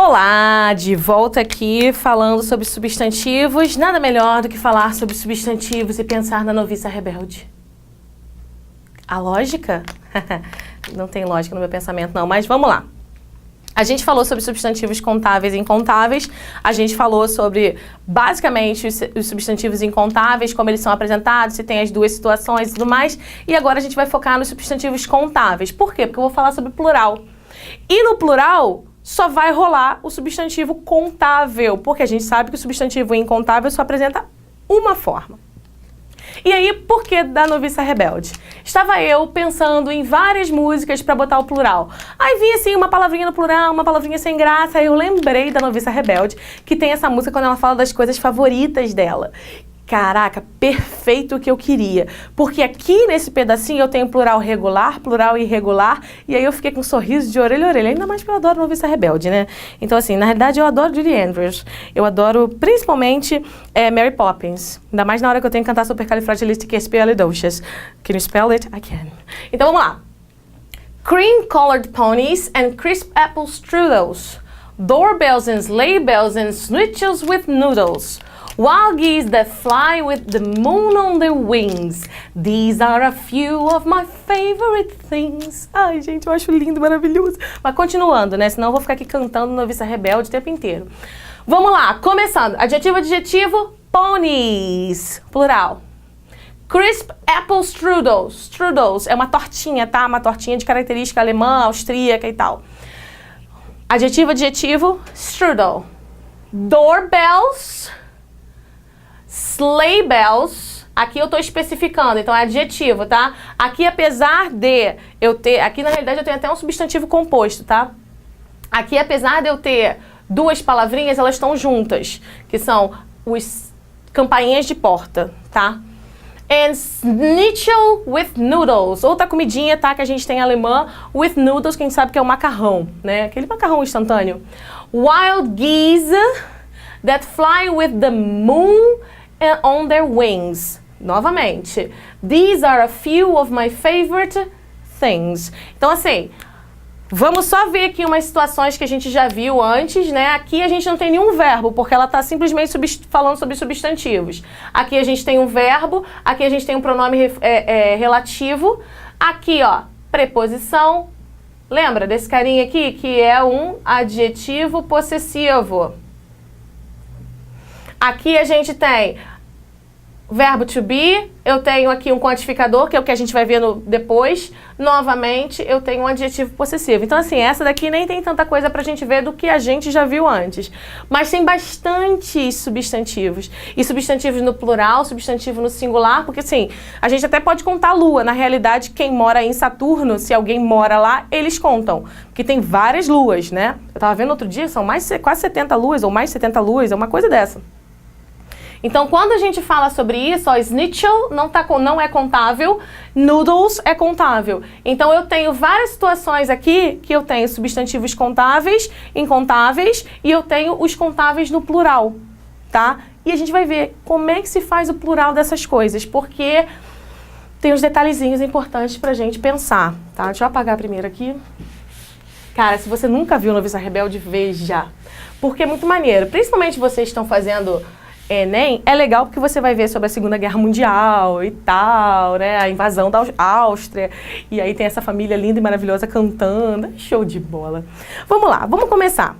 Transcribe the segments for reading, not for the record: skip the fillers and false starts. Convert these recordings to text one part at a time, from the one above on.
Olá, de volta aqui falando sobre substantivos. Nada melhor do que falar sobre substantivos e pensar na noviça rebelde. A lógica? Não tem lógica no meu pensamento não, mas vamos lá. A gente falou sobre substantivos contáveis e incontáveis, a gente falou sobre, basicamente, os substantivos incontáveis, como eles são apresentados, se tem as duas situações e tudo mais, e agora a gente vai focar nos substantivos contáveis. Por quê? Porque eu vou falar sobre plural. E no plural, só vai rolar o substantivo contável, porque a gente sabe que o substantivo incontável só apresenta uma forma. E aí, por que da noviça rebelde? Estava eu pensando em várias músicas para botar o plural. Aí vi assim uma palavrinha no plural, uma palavrinha sem graça, aí eu lembrei da noviça rebelde, que tem essa música quando ela fala das coisas favoritas dela. Caraca, perfeito o que eu queria. Porque aqui nesse pedacinho eu tenho plural regular, plural irregular, e aí eu fiquei com um sorriso de orelha a orelha. Ainda mais porque eu adoro Noviça Rebelde, né? Então assim, na realidade eu adoro Julie Andrews. Eu adoro principalmente Mary Poppins. Ainda mais na hora que eu tenho que cantar Supercalifragilisticexpialidocious. Can you spell it? I can. Então vamos lá. Cream-colored ponies and crisp apple strudels. Doorbells and sleigh bells and schnitzel with noodles. Wild geese that fly with the moon on their wings. These are a few of my favorite things. Ai, gente, eu acho lindo, maravilhoso. Mas continuando, né? Senão eu vou ficar aqui cantando Noviça Rebelde o tempo inteiro. Vamos lá, começando. Adjetivo, adjetivo, ponies. Plural. Crisp apple strudels. Strudels é uma tortinha, tá? Uma tortinha de característica alemã, austríaca e tal. Adjetivo, adjetivo, strudel. Doorbells. Sleigh bells, aqui eu estou especificando, então é adjetivo, tá? Aqui, apesar de eu ter, aqui na realidade eu tenho até um substantivo composto, tá? Aqui, apesar de eu ter duas palavrinhas, elas estão juntas, que são os campainhas de porta, tá? And schnitzel with noodles, outra comidinha, tá? Que a gente tem em alemã, with noodles, quem sabe que é o macarrão, né? Aquele macarrão instantâneo. Wild geese that fly with the moon on their wings. Novamente. These are a few of my favorite things. Então, assim, vamos só ver aqui umas situações que a gente já viu antes, né? Aqui a gente não tem nenhum verbo, porque ela está simplesmente falando sobre substantivos. Aqui a gente tem um verbo, aqui a gente tem um pronome relativo. Aqui, ó, preposição. Lembra desse carinha aqui, que é um adjetivo possessivo. Aqui a gente tem verbo to be, eu tenho aqui um quantificador, que é o que a gente vai ver depois. Novamente, eu tenho um adjetivo possessivo. Então, assim, essa daqui nem tem tanta coisa pra gente ver do que a gente já viu antes. Mas tem bastantes substantivos. E substantivos no plural, substantivo no singular, porque, assim, a gente até pode contar a Lua. Na realidade, quem mora em Saturno, se alguém mora lá, eles contam. Porque tem várias luas, né? Eu tava vendo outro dia, são quase 70 luas, ou mais 70 luas, é uma coisa dessa. Então, quando a gente fala sobre isso, ó, schnitzel não é contável, noodles é contável. Então, eu tenho várias situações aqui que eu tenho substantivos contáveis, incontáveis, e eu tenho os contáveis no plural, tá? E a gente vai ver como é que se faz o plural dessas coisas, porque tem uns detalhezinhos importantes pra gente pensar, tá? Deixa eu apagar primeiro aqui. Cara, se você nunca viu Noviça Rebelde, veja. Porque é muito maneiro. Principalmente vocês estão fazendo Enem, é legal porque você vai ver sobre a Segunda Guerra Mundial e tal, né? A invasão da Áustria. E aí tem essa família linda e maravilhosa cantando. Show de bola. Vamos lá, vamos começar.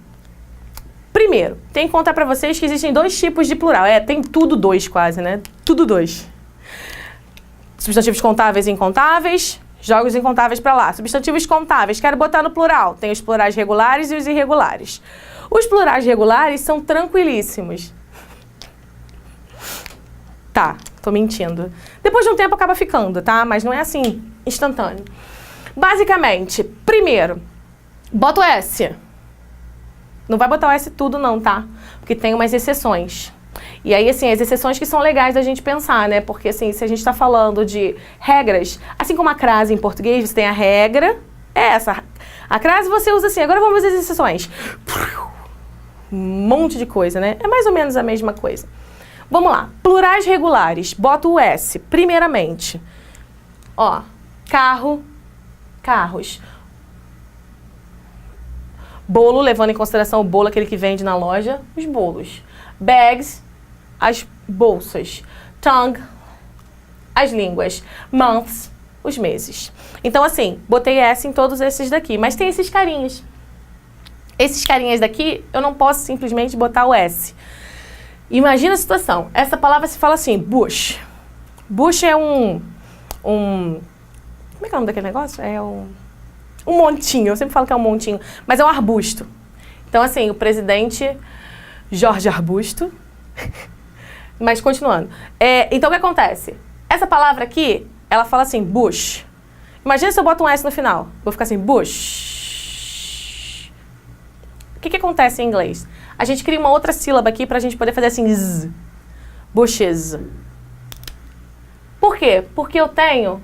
Primeiro, tem que contar pra vocês que existem dois tipos de plural. Tem tudo dois quase, né? Tudo dois. Substantivos contáveis e incontáveis. Joga os incontáveis pra lá. Substantivos contáveis, quero botar no plural. Tem os plurais regulares e os irregulares. Os plurais regulares são tranquilíssimos. Tá, tô mentindo. Depois de um tempo acaba ficando, tá? Mas não é assim, instantâneo. Basicamente, primeiro, bota o S. Não vai botar o S tudo não, tá? Porque tem umas exceções. E aí, assim, as exceções que são legais da gente pensar, né? Porque, assim, se a gente tá falando de regras, assim como a crase em português, você tem a regra, essa. A crase você usa assim, agora vamos ver as exceções. Um monte de coisa, né? É mais ou menos a mesma coisa. Vamos lá, plurais regulares, bota o S, primeiramente. Ó, carro, carros. Bolo, levando em consideração o bolo, aquele que vende na loja, os bolos. Bags, as bolsas. Tongue, as línguas. Months, os meses. Então, assim, botei S em todos esses daqui. Mas tem esses carinhas. Esses carinhas daqui, eu não posso simplesmente botar o S. Imagina a situação. Essa palavra se fala assim, bush. Bush é um... Como é que é o nome daquele negócio? É um montinho. Eu sempre falo que é um montinho. Mas é um arbusto. Então, assim, o presidente Jorge Arbusto. Mas, continuando. Então, o que acontece? Essa palavra aqui, ela fala assim, bush. Imagina se eu boto um S no final. Vou ficar assim, bush. O que acontece em inglês? A gente cria uma outra sílaba aqui pra gente poder fazer assim, z. Bushes. Por quê? Porque eu tenho,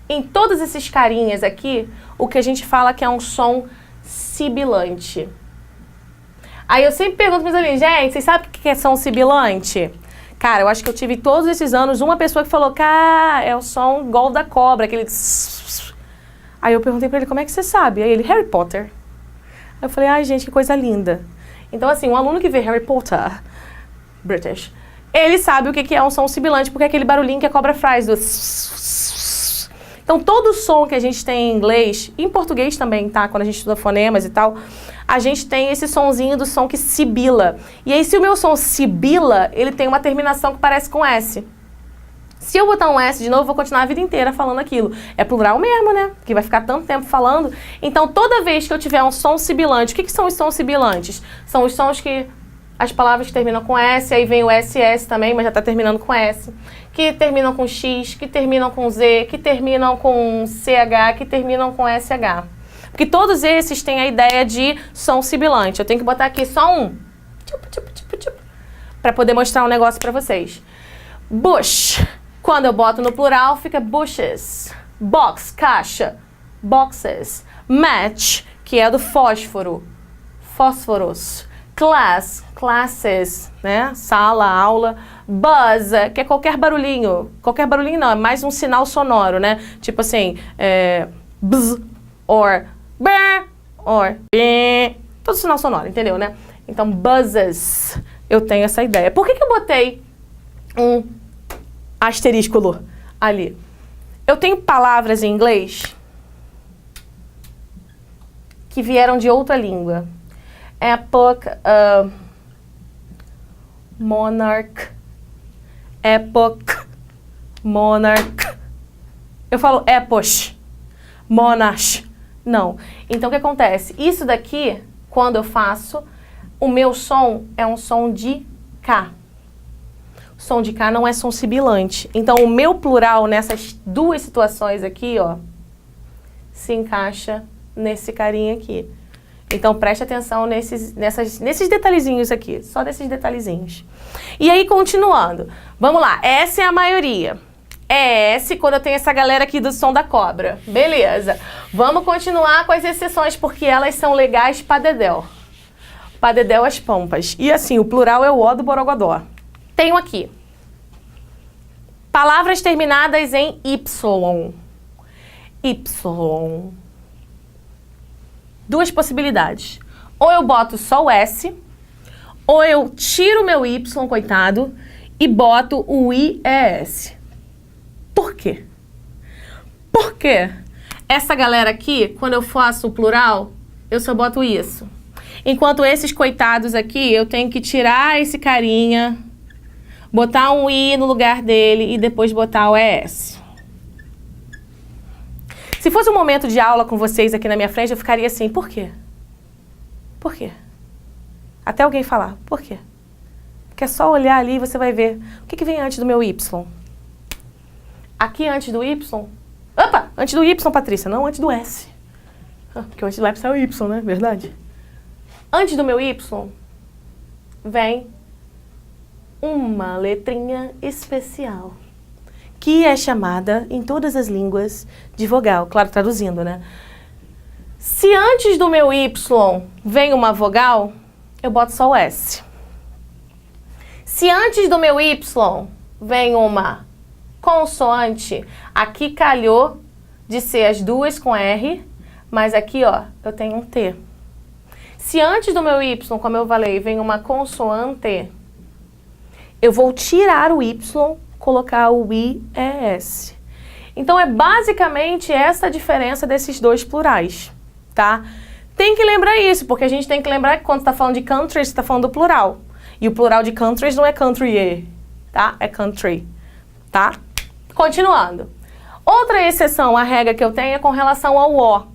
em todos esses carinhas aqui, o que a gente fala que é um som sibilante. Aí eu sempre pergunto para meus alunos, gente, vocês sabem o que é som sibilante? Cara, eu acho que eu tive todos esses anos uma pessoa que falou, cara, é o som igual da cobra, aquele... Aí eu perguntei pra ele, como é que você sabe? Aí ele, Harry Potter. Aí eu falei, ai gente, que coisa linda. Então assim, um aluno que vê Harry Potter, British, ele sabe o que é um som sibilante, porque é aquele barulhinho que a cobra faz, do... Então todo som que a gente tem em inglês, em português também, tá? Quando a gente estuda fonemas e tal, a gente tem esse sonzinho do som que sibila. E aí se o meu som sibila, ele tem uma terminação que parece com S. Se eu botar um S de novo, eu vou continuar a vida inteira falando aquilo. É plural mesmo, né? Que vai ficar tanto tempo falando. Então, toda vez que eu tiver um som sibilante, o que são os sons sibilantes? São os sons que... As palavras que terminam com S, aí vem o SS também, mas já está terminando com S. Que terminam com X, que terminam com Z, que terminam com CH, que terminam com SH. Porque todos esses têm a ideia de som sibilante. Eu tenho que botar aqui só um. Para poder mostrar um negócio para vocês. Bush. Quando eu boto no plural, fica bushes. Box, caixa. Boxes. Match, que é do fósforo. Fósforos. Class, classes, né? Sala, aula. Buzz, que é qualquer barulhinho. Qualquer barulhinho não, é mais um sinal sonoro, né? Tipo assim, bzz, or brr, or bê. Todo sinal sonoro, entendeu, né? Então, buzzes. Eu tenho essa ideia. Por que eu botei um asterísculo ali? Eu tenho palavras em inglês que vieram de outra língua. Epoch, monarch, epoch, monarch. Eu falo epoch, monarch. Não. Então, o que acontece? Isso daqui, quando eu faço, o meu som é um som de K. O som de K não é som sibilante. Então, o meu plural nessas duas situações aqui, ó, se encaixa nesse carinha aqui. Então, preste atenção nesses detalhezinhos aqui. Só desses detalhezinhos. E aí, continuando. Vamos lá. S é a maioria. É S quando eu tenho essa galera aqui do som da cobra. Beleza. Vamos continuar com as exceções, porque elas são legais pra dedéu. Pra dedéu as pampas. E assim, o plural é o O do borogodó. Tenho aqui. Palavras terminadas em Y. Y. Duas possibilidades. Ou eu boto só o S, ou eu tiro o meu Y, coitado, e boto o IES. Por quê? Porque essa galera aqui, quando eu faço o plural, eu só boto isso. Enquanto esses coitados aqui, eu tenho que tirar esse carinha, botar um I no lugar dele e depois botar o ES. Se fosse um momento de aula com vocês aqui na minha frente, eu ficaria assim, por quê? Por quê? Até alguém falar, por quê? Porque é só olhar ali e você vai ver. O que vem antes do meu Y? Aqui antes do Y... Opa! Antes do Y, Patrícia, não antes do S. Porque antes do S é o Y, né? Verdade. Antes do meu Y, vem uma letrinha especial, que é chamada, em todas as línguas, de vogal. Claro, traduzindo, né? Se antes do meu Y vem uma vogal, eu boto só o S. Se antes do meu Y vem uma consoante, aqui calhou de ser as duas com R, mas aqui, ó, eu tenho um T. Se antes do meu Y, como eu falei, vem uma consoante, eu vou tirar o Y, colocar o IES. Então, é basicamente essa a diferença desses dois plurais, tá? Tem que lembrar isso, porque a gente tem que lembrar que quando está falando de countries, está falando do plural. E o plural de countries não é country, tá? É country, tá? Continuando. Outra exceção à regra que eu tenho é com relação ao O.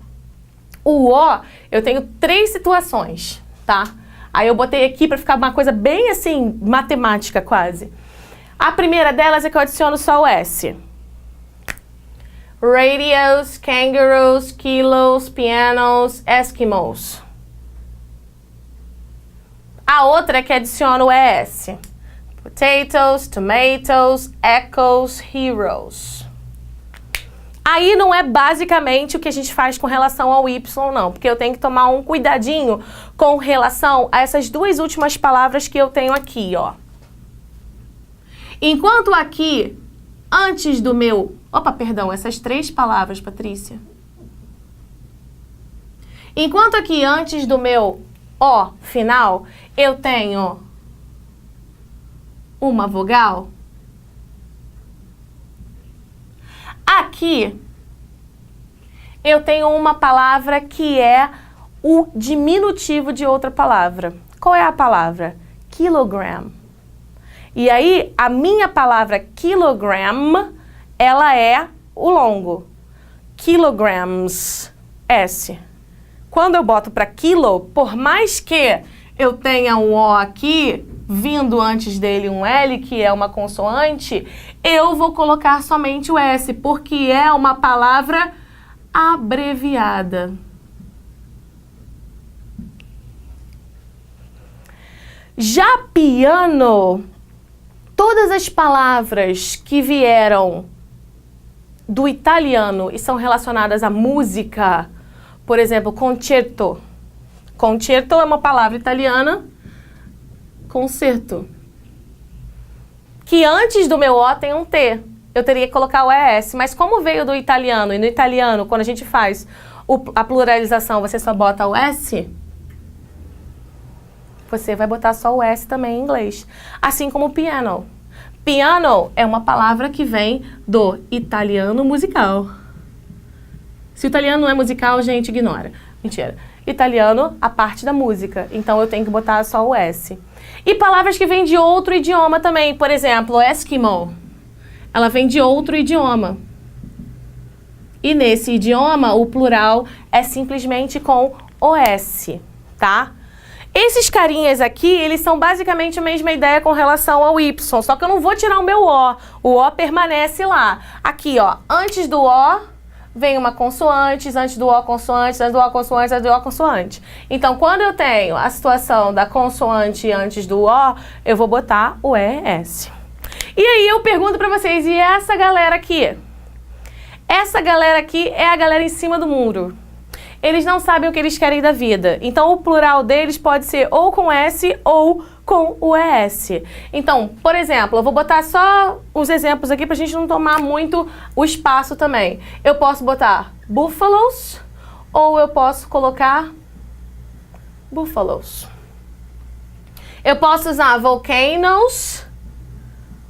O O, eu tenho 3 situações, tá? Aí eu botei aqui para ficar uma coisa bem assim, matemática quase. A primeira delas é que eu adiciono só o S. Radios, kangaroos, kilos, pianos, eskimos. A outra é que adiciono o ES. Potatoes, tomatoes, echoes, heroes. Aí não é basicamente o que a gente faz com relação ao Y, não. Porque eu tenho que tomar um cuidadinho com relação a essas duas últimas palavras que eu tenho aqui, ó. Enquanto aqui, antes do meu... Opa, perdão, essas 3 palavras, Patrícia. Enquanto aqui, antes do meu O final, eu tenho uma vogal. Aqui, eu tenho uma palavra que é o diminutivo de outra palavra. Qual é a palavra? Kilogram. E aí, a minha palavra kilogram, ela é o longo. Kilograms, S. Quando eu boto para quilo, por mais que eu tenha um O aqui, vindo antes dele um L, que é uma consoante, eu vou colocar somente o S, porque é uma palavra abreviada. Já piano, todas as palavras que vieram do italiano e são relacionadas à música, por exemplo, concerto. Concerto é uma palavra italiana, concerto, que antes do meu O tem um T. Eu teria que colocar o ES, mas como veio do italiano, e no italiano, quando a gente faz a pluralização, você só bota o S, você vai botar só o S também em inglês. Assim como piano. Piano é uma palavra que vem do italiano musical. Se o italiano não é musical, gente, ignora. Mentira. Italiano, a parte da música. Então, eu tenho que botar só o S. E palavras que vêm de outro idioma também. Por exemplo, Eskimo. Ela vem de outro idioma. E nesse idioma, o plural é simplesmente com o S, tá? Esses carinhas aqui, eles são basicamente a mesma ideia com relação ao Y, só que eu não vou tirar o meu O. O O permanece lá. Aqui, ó, antes do O vem uma consoante, antes do O consoante, antes do O consoante, antes do O consoante. Então, quando eu tenho a situação da consoante antes do O, eu vou botar o ES. E aí eu pergunto pra vocês, e essa galera aqui? Essa galera aqui é a galera em cima do muro. Eles não sabem o que eles querem da vida. Então, o plural deles pode ser ou com S ou com o ES. Então, por exemplo, eu vou botar só os exemplos aqui pra gente não tomar muito o espaço também. Eu posso botar buffaloes ou eu posso colocar buffaloes. Eu posso usar volcanoes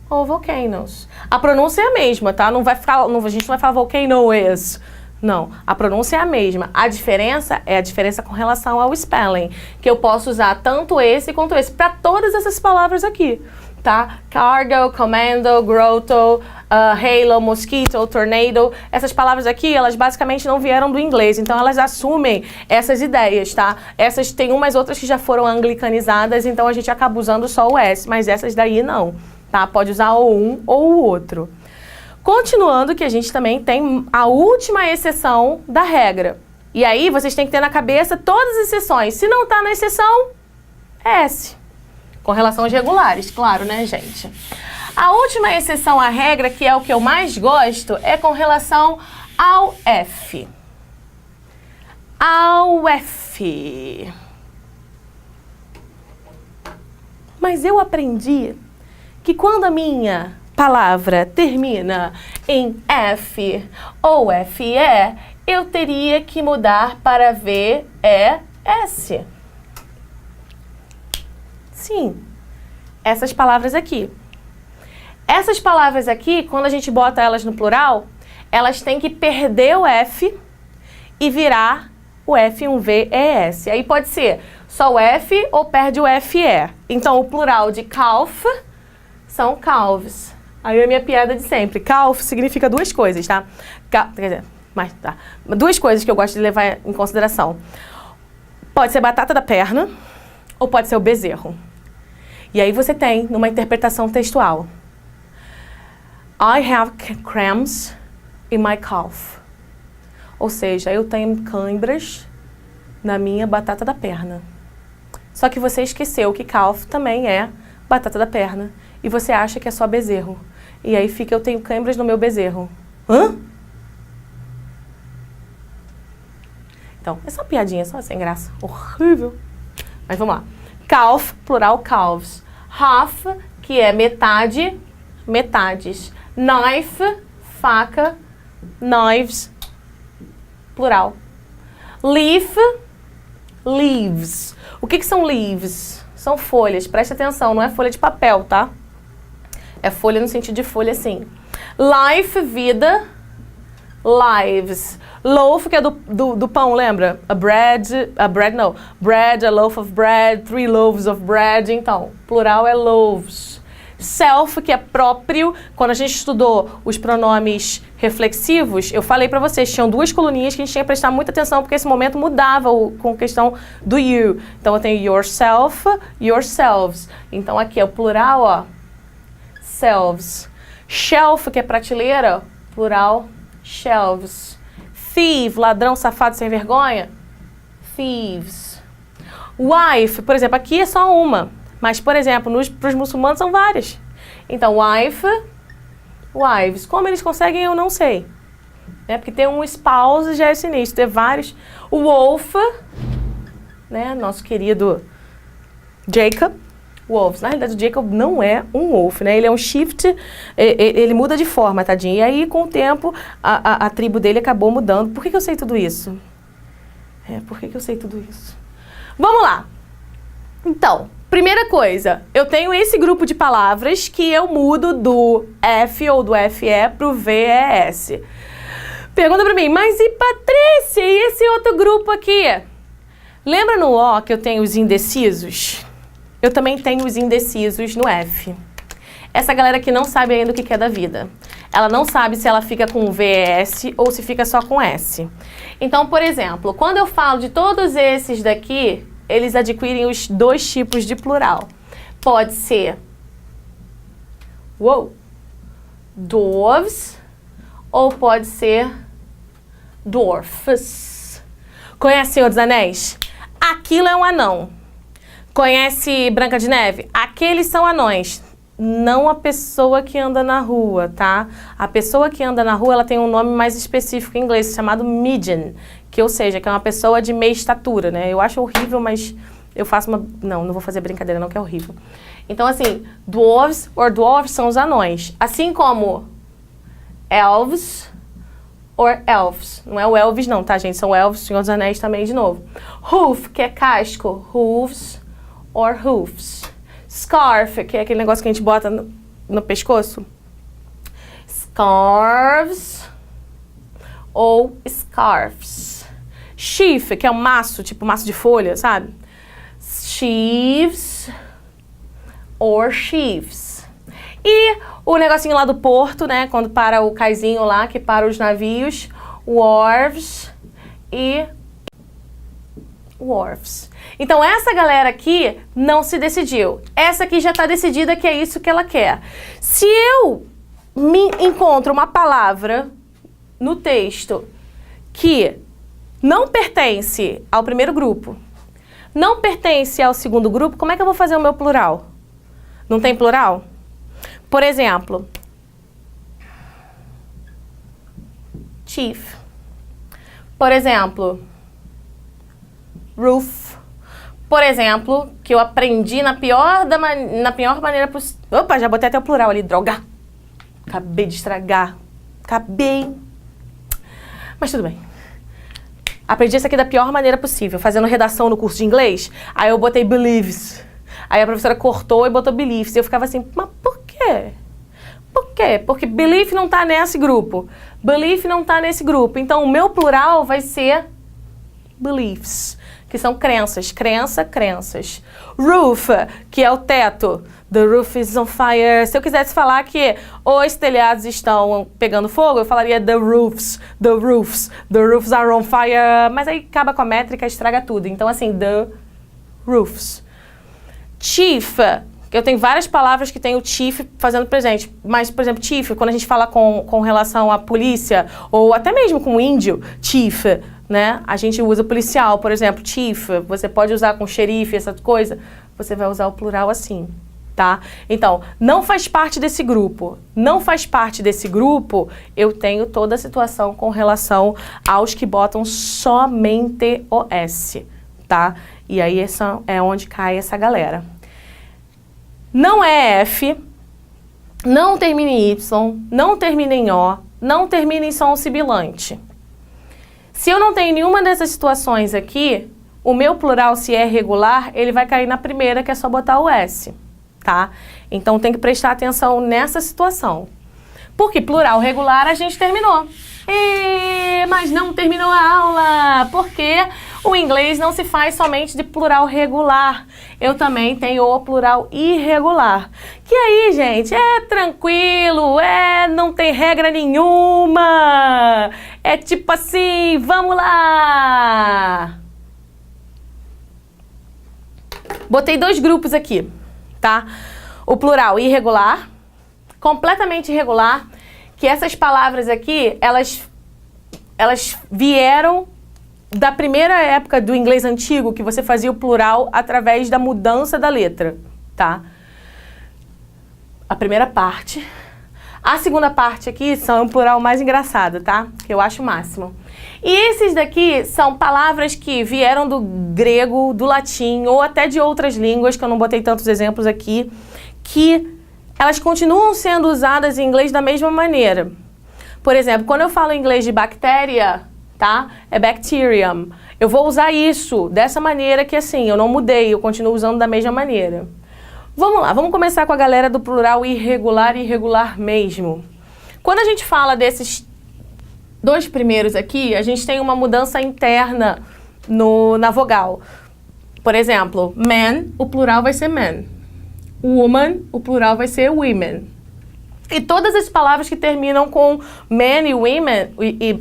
ou volcanoes. A pronúncia é a mesma, tá? Não vai ficar, a gente não vai falar volcanoes. Não, a pronúncia é a mesma. A diferença é a diferença com relação ao spelling, que eu posso usar tanto esse quanto esse para todas essas palavras aqui, tá? Cargo, commando, grotto, halo, mosquito, tornado. Essas palavras aqui, elas basicamente não vieram do inglês, então elas assumem essas ideias, tá? Essas tem umas outras que já foram anglicanizadas, então a gente acaba usando só o S, mas essas daí não, tá? Pode usar ou um ou o outro. Continuando, que a gente também tem a última exceção da regra. E aí, vocês têm que ter na cabeça todas as exceções. Se não está na exceção, é S. Com relação aos regulares, claro, né, gente? A última exceção à regra, que é o que eu mais gosto, é com relação ao F. Ao F. Mas eu aprendi que quando a minha palavra termina em F ou FE, eu teria que mudar para VES. Sim. Essas palavras aqui. Essas palavras aqui, quando a gente bota elas no plural, elas têm que perder o F e virar o F um V, E, S. Aí pode ser só o F ou perde o F, E. Então, o plural de calf são calves. Aí a minha piada de sempre. Calf significa duas coisas, tá? Quer dizer, mas tá. Duas coisas que eu gosto de levar em consideração. Pode ser batata da perna ou pode ser o bezerro. E aí você tem numa interpretação textual. I have cramps in my calf. Ou seja, eu tenho cãibras na minha batata da perna. Só que você esqueceu que calf também é batata da perna. E você acha que é só bezerro. E aí fica, eu tenho cãibras no meu bezerro. Hã? Então, é só piadinha, só sem graça. Horrível. Mas vamos lá. Calf, plural calves. Half, que é metade, metades. Knife, faca. Knives, plural. Leaf, leaves. O que são leaves? São folhas. Preste atenção, não é folha de papel, tá? É folha no sentido de folha, assim. Life, vida. Lives. Loaf, que é do pão, lembra? Bread, a loaf of bread, 3 loaves of bread. Então, plural é loaves. Self, que é próprio. Quando a gente estudou os pronomes reflexivos, eu falei pra vocês, tinham 2 coluninhas que a gente tinha que prestar muita atenção, porque esse momento mudava com questão do you. Então, eu tenho yourself, yourselves. Então, aqui é o plural, ó. Selves. Shelf, que é prateleira, plural, shelves. Thief, ladrão, safado, sem vergonha, thieves. Wife, por exemplo, aqui é só uma, mas, por exemplo, para os muçulmanos são várias. Então, wife, wives. Como eles conseguem, eu não sei. Né? Porque tem um spouse, já é sinistro, tem vários. O wolf, né, nosso querido Jacob. Wolves. Na realidade, o Jacob não é um wolf, né? Ele é um shift, ele muda de forma, tadinho. E aí, com o tempo, a tribo dele acabou mudando. Por que eu sei tudo isso? Por que eu sei tudo isso? Vamos lá. Então, primeira coisa, eu tenho esse grupo de palavras que eu mudo do F ou do FE pro VES. Pergunta pra mim, mas e Patrícia, e esse outro grupo aqui? Lembra no O que eu tenho os indecisos? Eu também tenho os indecisos no F. Essa galera que não sabe ainda o que é da vida. Ela não sabe se ela fica com VS ou se fica só com S. Então, por exemplo, quando eu falo de todos esses daqui, eles adquirem os 2 tipos de plural. Pode ser dwarves ou pode ser dwarfs. Conhece Senhor dos Anéis? Aquilo é um anão. Conhece Branca de Neve? Aqueles são anões, não a pessoa que anda na rua, tá? A pessoa que anda na rua, ela tem um nome mais específico em inglês, chamado midget, que ou seja, que é uma pessoa de meia estatura, né? Eu acho horrível, mas eu faço uma... Não vou fazer brincadeira não, que é horrível. Então, assim, dwarves or dwarfs são os anões, assim como elves or elves. Não é o elves não, tá, gente? São elves, Senhor dos Anéis também, de novo. Hoof, que é casco, hooves or hoofs. Scarf, que é aquele negócio que a gente bota no pescoço. Scarves ou scarves. Sheaf, que é um maço, tipo maço de folha, sabe? Sheaves or sheaves. E o negocinho lá do porto, né? Quando para o caizinho lá, que para os navios. Wharves e wharfs. Então, essa galera aqui não se decidiu. Essa aqui já está decidida que é isso que ela quer. Se eu me encontro uma palavra no texto que não pertence ao primeiro grupo, não pertence ao segundo grupo, como é que eu vou fazer o meu plural? Não tem plural? Por exemplo, chief. Por exemplo, roof. Por exemplo, que eu aprendi na pior maneira possível. Opa, já botei até o plural ali, droga. Acabei de estragar. Mas tudo bem. Aprendi isso aqui da pior maneira possível, fazendo redação no curso de inglês. Aí eu botei believes. Aí a professora cortou e botou beliefs. E eu ficava assim, mas por quê? Por quê? Porque belief não tá nesse grupo. Belief não tá nesse grupo. Então, o meu plural vai ser beliefs, que são crenças. Crenças. Roof, que é o teto. The roof is on fire. Se eu quisesse falar que os telhados estão pegando fogo, eu falaria the roofs are on fire. Mas aí acaba com a métrica, estraga tudo. Então, assim, the roofs. Chief, eu tenho várias palavras que tem o chief fazendo presente. Mas, por exemplo, chief, quando a gente fala com relação à polícia, ou até mesmo com o índio, chief, né? A gente usa policial, por exemplo, chief. Você pode usar com xerife, essa coisa. Você vai usar o plural assim, tá? Então, não faz parte desse grupo. Não faz parte desse grupo, eu tenho toda a situação com relação aos que botam somente o S, tá? E aí, essa é onde cai essa galera. Não é F, não termina em Y, não termina em O, não termina em som sibilante. Se eu não tenho nenhuma dessas situações aqui, o meu plural, se é regular, ele vai cair na primeira, que é só botar o S, tá? Então, tem que prestar atenção nessa situação. Porque plural regular a gente terminou. Mas não terminou a aula, porque o inglês não se faz somente de plural regular. Eu também tenho o plural irregular. Que aí, gente, é tranquilo, não tem regra nenhuma. É tipo assim, vamos lá! Botei dois grupos aqui, tá? O plural irregular, completamente irregular, que essas palavras aqui, elas vieram da primeira época do inglês antigo, que você fazia o plural através da mudança da letra, tá? A primeira parte. A segunda parte aqui são um plural mais engraçado, tá? Que eu acho o máximo. E esses daqui são palavras que vieram do grego, do latim, ou até de outras línguas, que eu não botei tantos exemplos aqui, que elas continuam sendo usadas em inglês da mesma maneira. Por exemplo, quando eu falo em inglês de bactéria, tá? É bacterium. Eu vou usar isso dessa maneira que, assim, eu não mudei, eu continuo usando da mesma maneira. Vamos lá, vamos começar com a galera do plural irregular e irregular mesmo. Quando a gente fala desses dois primeiros aqui, a gente tem uma mudança interna na vogal. Por exemplo, man, o plural vai ser man. Woman, o plural vai ser women. E todas as palavras que terminam com man e women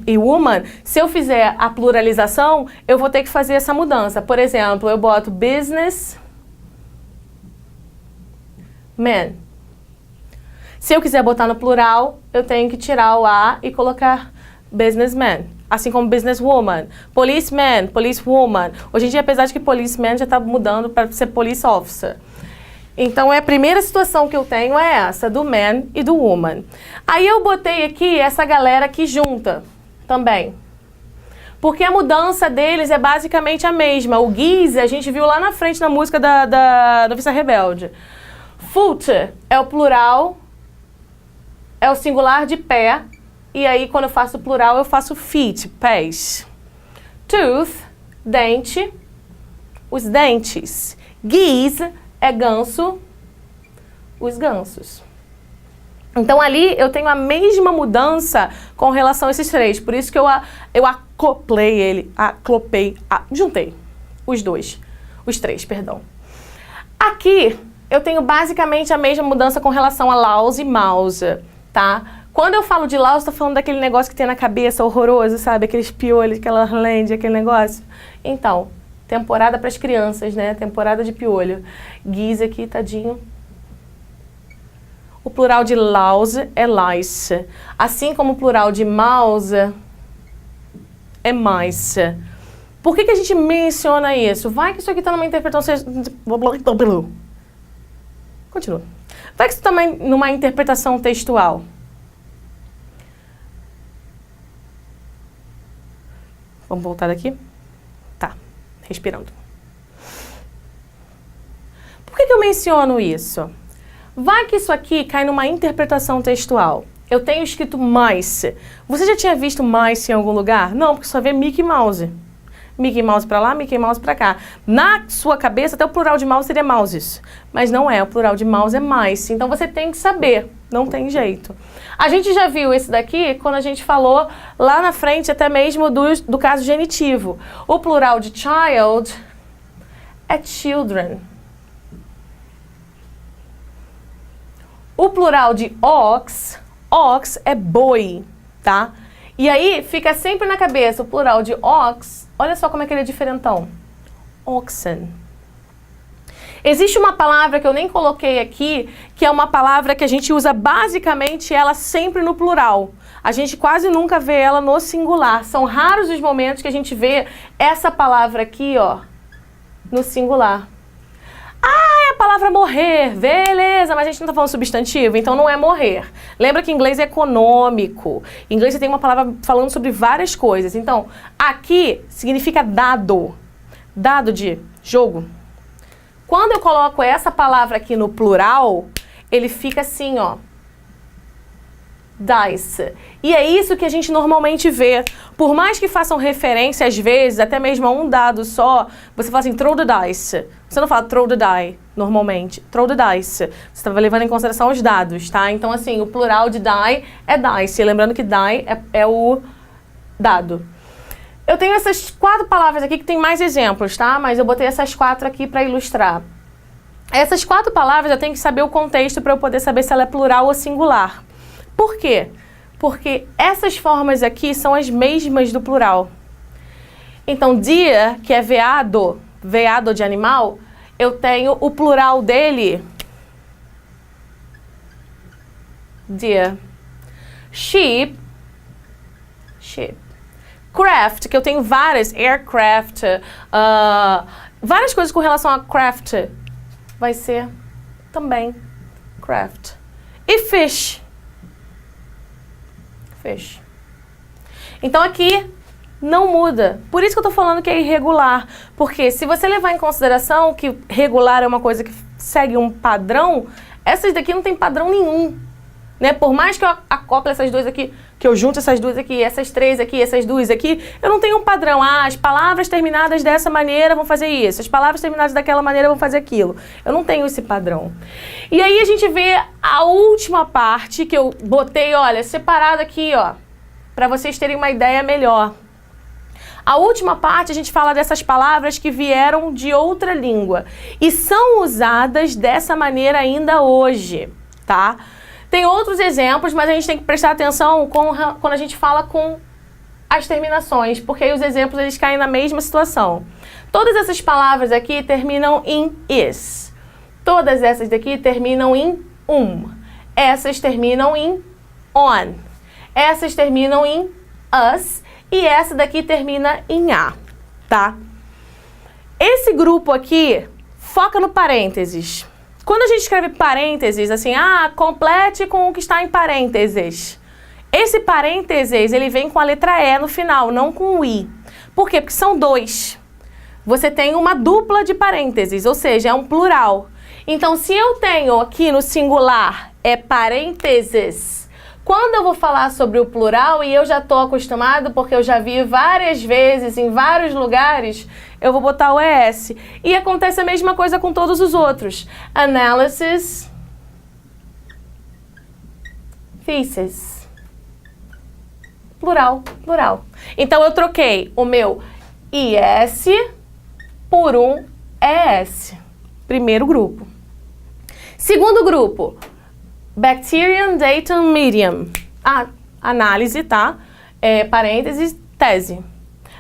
e woman, se eu fizer a pluralização, eu vou ter que fazer essa mudança. Por exemplo, eu boto business man. Se eu quiser botar no plural, eu tenho que tirar o A e colocar businessman. Assim como businesswoman. Policeman, policewoman. Hoje em dia, apesar de que policeman já está mudando para ser police officer. Então, a primeira situação que eu tenho é essa, do man e do woman. Aí eu botei aqui essa galera aqui junta também. Porque a mudança deles é basicamente a mesma. O Geese, a gente viu lá na frente na música da Noviça Rebelde. Foot é o plural, é o singular de pé. E aí, quando eu faço o plural, eu faço feet, pés. Tooth, dente, os dentes. Geese é ganso, os gansos. Então, ali eu tenho a mesma mudança com relação a esses três. Por isso que eu acoplei ele, juntei os três, perdão. Aqui, eu tenho basicamente a mesma mudança com relação a louse e mouse, tá? Quando eu falo de louse, estou falando daquele negócio que tem na cabeça horroroso, sabe? Aqueles piolhos, aquela lente, aquele negócio. Então, temporada para as crianças, né? Temporada de piolho. Geese aqui, tadinho. O plural de louse é lice. Assim como o plural de mouse é mice. Por que a gente menciona isso? Vai que isso aqui está numa interpretação... Continua. Vai que isso está numa interpretação textual. Vamos voltar daqui? Tá. Respirando. Por que eu menciono isso? Vai que isso aqui cai numa interpretação textual. Eu tenho escrito mice. Você já tinha visto mice em algum lugar? Não, porque só vê Mickey Mouse. Mickey Mouse pra lá, Mickey Mouse pra cá. Na sua cabeça, até o plural de mouse seria mouses. Mas não é, o plural de mouse é mice. Então você tem que saber, não tem jeito. A gente já viu esse daqui quando a gente falou lá na frente até mesmo do caso genitivo. O plural de child é children. O plural de ox é boi, tá? E aí fica sempre na cabeça o plural de ox, olha só como é que ele é diferentão. Oxen. Existe uma palavra que eu nem coloquei aqui, que é uma palavra que a gente usa basicamente ela sempre no plural. A gente quase nunca vê ela no singular. São raros os momentos que a gente vê essa palavra aqui, ó, no singular. Ah, é a palavra morrer, beleza, mas a gente não tá falando substantivo, então não é morrer. Lembra que em inglês é econômico. Em inglês você tem uma palavra falando sobre várias coisas. Então, aqui significa dado. Dado de jogo. Quando eu coloco essa palavra aqui no plural, ele fica assim, ó. Dice. E é isso que a gente normalmente vê. Por mais que façam referência, às vezes, até mesmo a um dado só, você fala assim, throw the dice. Você não fala throw the die, normalmente. Throw the dice. Você estava levando em consideração os dados, tá? Então, assim, o plural de die é dice. Lembrando que die é o dado. Eu tenho essas 4 palavras aqui que tem mais exemplos, tá? Mas eu botei essas 4 aqui para ilustrar. Essas 4 palavras eu tenho que saber o contexto para eu poder saber se ela é plural ou singular. Por quê? Porque essas formas aqui são as mesmas do plural. Então, deer, que é veado, veado de animal, eu tenho o plural dele, deer. Sheep, sheep. Craft, que eu tenho várias, aircraft, várias coisas com relação a craft, vai ser também craft. E fish. Fish. Então aqui não muda. Por isso que eu tô falando que é irregular. Porque se você levar em consideração que regular é uma coisa que segue um padrão, essas daqui não tem padrão nenhum. Né? Por mais que eu acople essas duas aqui, que eu junte essas duas aqui, essas 3 aqui, essas 2 aqui, eu não tenho um padrão. Ah, as palavras terminadas dessa maneira vão fazer isso, as palavras terminadas daquela maneira vão fazer aquilo. Eu não tenho esse padrão. E aí a gente vê a última parte que eu botei, olha, separado aqui, ó, para vocês terem uma ideia melhor. A última parte a gente fala dessas palavras que vieram de outra língua e são usadas dessa maneira ainda hoje, tá? Tem outros exemplos, mas a gente tem que prestar atenção quando a gente fala com as terminações, porque aí os exemplos eles caem na mesma situação. Todas essas palavras aqui terminam em is. Todas essas daqui terminam em Essas terminam em on. Essas terminam em us. E essa daqui termina em a, tá? Esse grupo aqui foca no parênteses. Quando a gente escreve parênteses, assim, complete com o que está em parênteses. Esse parênteses, ele vem com a letra E no final, não com o I. Por quê? Porque são 2. Você tem uma dupla de parênteses, ou seja, é um plural. Então, se eu tenho aqui no singular, é parênteses, quando eu vou falar sobre o plural, e eu já estou acostumado, porque eu já vi várias vezes, em vários lugares, eu vou botar o ES. E acontece a mesma coisa com todos os outros. Analysis, thesis. Plural, plural. Então, eu troquei o meu IS por um ES. Primeiro grupo. Segundo grupo, Bacterium, Datum, Medium. Análise, tá? Parênteses, tese.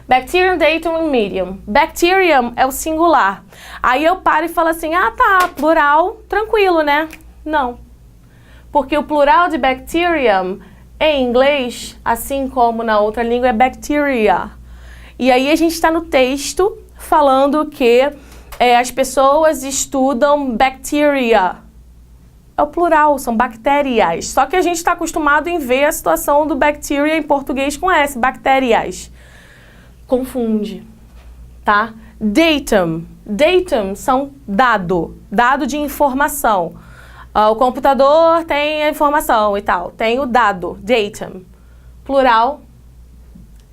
Bacterium, Datum, Medium. Bacterium é o singular. Aí eu paro e falo assim, tá, plural, tranquilo, né? Não. Porque o plural de bacterium em inglês, assim como na outra língua, é bacteria. E aí a gente está no texto falando que as pessoas estudam bacteria. É o plural, são bactérias. Só que a gente está acostumado em ver a situação do bacteria em português com S, bactérias. Confunde, tá? Datum. Datum são dado de informação. O computador tem a informação e tal. Tem o dado, datum. Plural,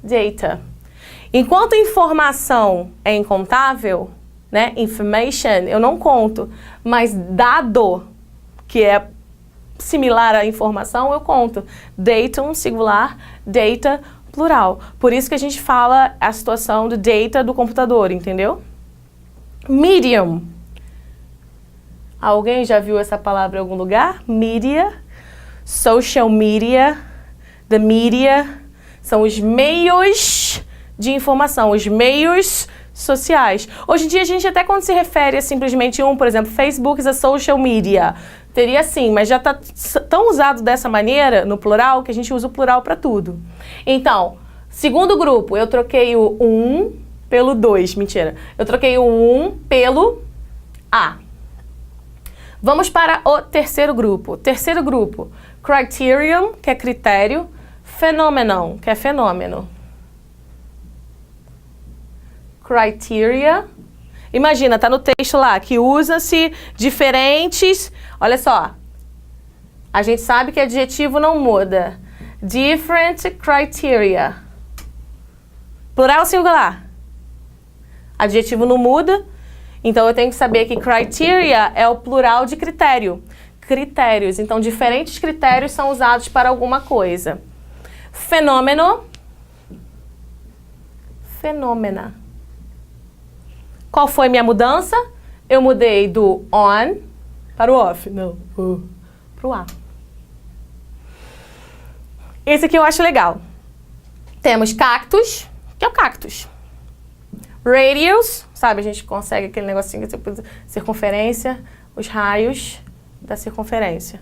data. Enquanto informação é incontável, né? Information, eu não conto. Mas dado, que é similar à informação, eu conto. Datum, singular, data, plural. Por isso que a gente fala a situação do data do computador, entendeu? Medium. Alguém já viu essa palavra em algum lugar? Media, social media, the media, são os meios de informação, os meios sociais. Hoje em dia, a gente até quando se refere a simplesmente por exemplo, Facebook is a social media, teria sim, mas já está tão usado dessa maneira, no plural, que a gente usa o plural para tudo. Então, segundo grupo, eu troquei o 1 pelo 2, mentira. Eu troquei o 1 pelo A. Vamos para o terceiro grupo. Terceiro grupo, criterion, que é critério, phenomenon, que é fenômeno. Criteria. Imagina, tá no texto lá, que usa-se diferentes... Olha só, a gente sabe que adjetivo não muda. Different criteria. Plural ou singular? Adjetivo não muda, então eu tenho que saber que criteria é o plural de critério. Critérios, então diferentes critérios são usados para alguma coisa. Fenômeno. Fenômena. Qual foi minha mudança? Eu mudei do on para o off. Não, para o A. Esse aqui eu acho legal. Temos cactus, que é o cactus. Radius, sabe, a gente consegue aquele negocinho, tipo circunferência, os raios da circunferência.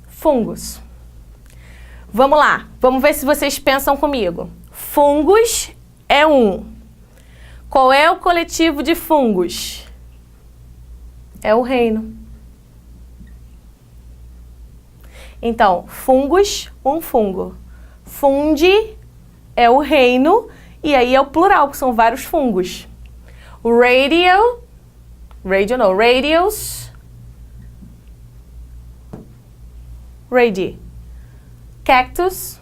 Fungos. Vamos lá, vamos ver se vocês pensam comigo. Fungos é um. Qual é o coletivo de fungos? É o reino. Então, fungos, um fungo. Fungi é o reino, e aí é o plural, que são vários fungos. Radius, radii. Cactus,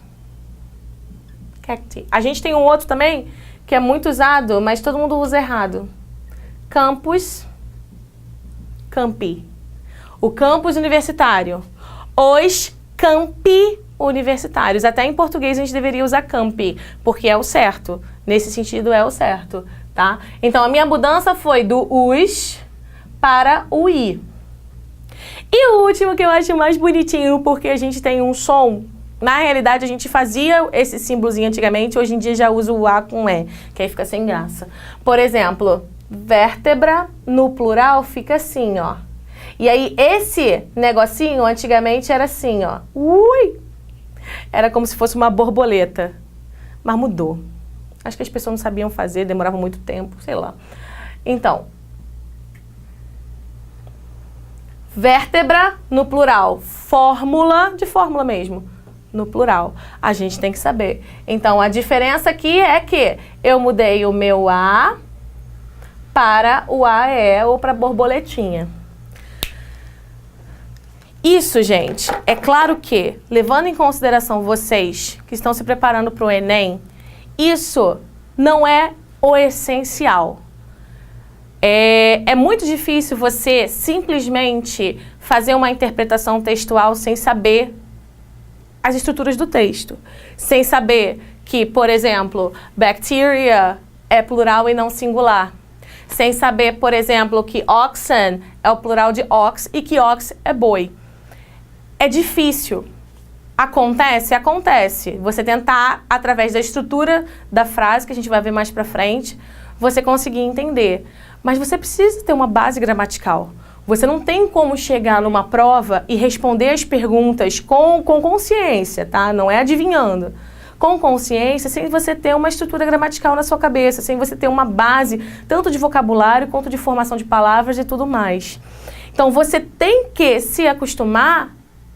cacti. A gente tem um outro também, que é muito usado, mas todo mundo usa errado. Campus, campi. O campus universitário. Os campi universitários. Até em português a gente deveria usar campi, porque é o certo. Nesse sentido é o certo, tá? Então a minha mudança foi do us para o i. E o último que eu acho mais bonitinho, porque a gente tem um som. Na realidade, a gente fazia esse símbolozinho antigamente, hoje em dia já usa o A com E, que aí fica sem graça. Por exemplo, vértebra no plural fica assim, ó. E aí esse negocinho antigamente era assim, ó. Ui! Era como se fosse uma borboleta, mas mudou. Acho que as pessoas não sabiam fazer, demorava muito tempo, sei lá. Então, vértebra no plural, fórmula, de fórmula mesmo, no plural. A gente tem que saber. Então, a diferença aqui é que eu mudei o meu A para o AE ou para borboletinha. Isso, gente, é claro que, levando em consideração vocês que estão se preparando para o Enem, isso não é o essencial. É muito difícil você simplesmente fazer uma interpretação textual sem saber as estruturas do texto. Sem saber que, por exemplo, bacteria é plural e não singular. Sem saber, por exemplo, que oxen é o plural de ox e que ox é boi. É difícil. Acontece? Acontece. Você tentar, através da estrutura da frase, que a gente vai ver mais pra frente, você conseguir entender. Mas você precisa ter uma base gramatical. Você não tem como chegar numa prova e responder as perguntas com consciência, tá? Não é adivinhando. Com consciência, sem você ter uma estrutura gramatical na sua cabeça, sem você ter uma base, tanto de vocabulário quanto de formação de palavras e tudo mais. Então, você tem que se acostumar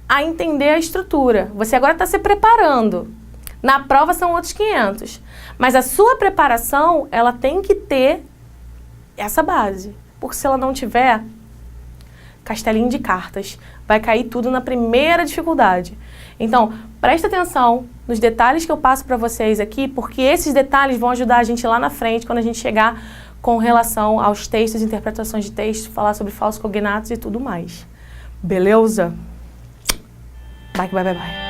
a entender a estrutura. Você agora está se preparando. Na prova são outros 500. Mas a sua preparação, ela tem que ter essa base. Porque se ela não tiver, castelinho de cartas. Vai cair tudo na primeira dificuldade. Então, presta atenção, nos detalhes que eu passo para vocês aqui, porque esses detalhes vão ajudar a gente lá na frente, quando a gente chegar com relação aos textos, interpretações de texto, falar sobre falsos cognatos e tudo mais. Beleza? Bye, bye, bye, bye.